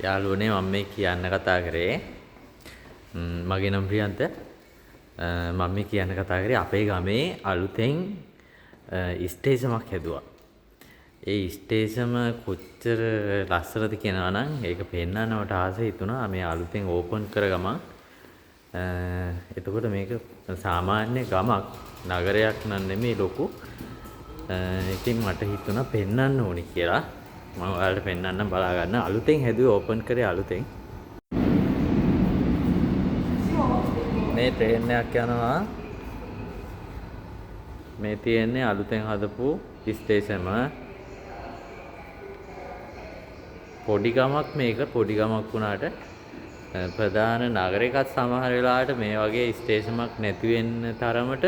යාළුවනේ මම මේ කියන්න කතා කරේ මගේ නම් ප්‍රියන්ත මම මේ කියන්න කතා කරේ අපේ ගමේ අලුතෙන් ස්ටේෂමක් හැදුවා. ඒ ස්ටේෂම කොච්චර ලස්සනද කියනවා නම් ඒක පෙන්නන්නවට ආසයි හිතුණා මේ අලුතෙන් ඕපන් කර ගමන්. එතකොට මේක සාමාන්‍ය ගමක් නගරයක් නම් නෙමෙයි ලොකු. ඉතින් මට හිතුණා පෙන්නන්න ඕනි කියලා. මම ඔයාලට පෙන්නන්න බලා ගන්න අලුතෙන් හැදුවේ ඕපන් කරේ අලුතෙන්. මේ ට්‍රේන් එකක් යනවා. මේ තියෙන්නේ අලුතෙන් හදපු ස්ටේෂම. පොඩි ගමක් මේක පොඩි ගමක් වුණාට ප්‍රධාන නගරයකත් සමහර වෙලාවට මේ වගේ ස්ටේෂමක් නැති වෙන්න තරමට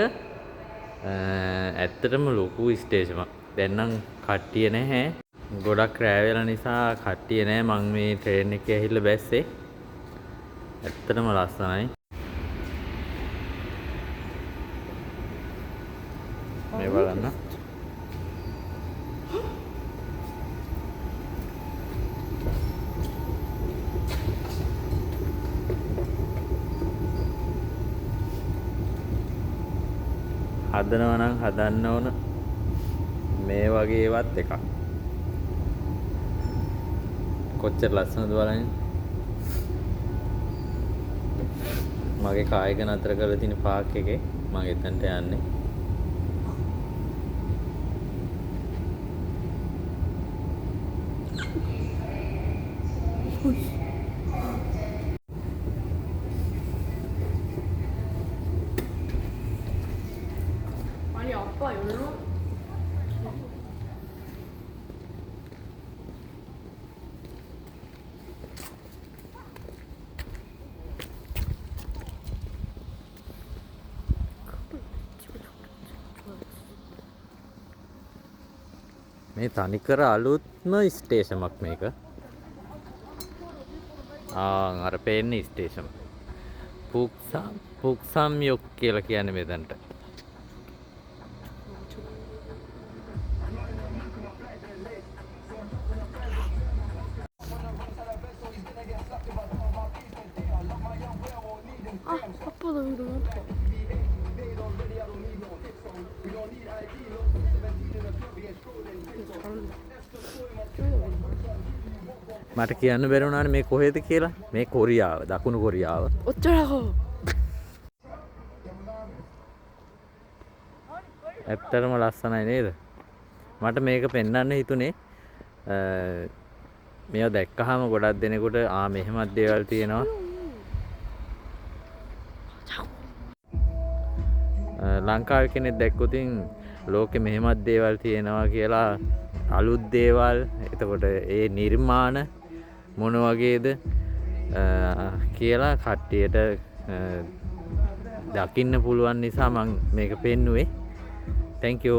ඇත්තටම ලොකු ස්ටේෂමක්. දැන් නම් කට්ටිය නැහැ. ගොඩක් රෑ වෙලා නිසා කට්ටිය නැහැ. මම මේ ට්‍රේන් එකේ ඇහිල්ලා බැස්සේ. ඇත්තටම ලස්සනයි. මේ බලන්න. හදනවා නම් හදන්න ඕන මේ වගේ ඒවත් එකක්. කොච්චර ලස්සනද බලන්න. මගේ කායික නතර කරලා තියෙන පාක් එකේ මම එතනට යන්නේ. 아니 아빠 열로 මේ තනිකර අලුත්ම ස්ටේෂමක් මේක. අර පේන්නේ ස්ටේෂන්. පුක්සම් යොක් කියලා කියන්නේ මෙතනට. 아 아빠 나 여기 너무 아파. මට කියන්න බැරි වුණානේ මේ කොහෙද කියලා. මේ කොරියාව, දකුණු කොරියාව. 어쩌라고? ඇත්තටම ලස්සනයි නේද? මට මේක පෙන්වන්න හිතුනේ මේවා දැක්කහම ගොඩක් දෙනෙකුට මෙහෙමත් දේවල් තියෙනවා. ලංකාවේ කෙනෙක් දැක්කොතින් ලෝකෙ මෙහෙමත් දේවල් තියෙනවා කියලා අලුත් දේවල්. එතකොට ඒ නිර්මාණ මොන වගේද කියලා කට්ටියට දකින්න පුළුවන් නිසා මම මේක පෙන්නුවේ. Thank you.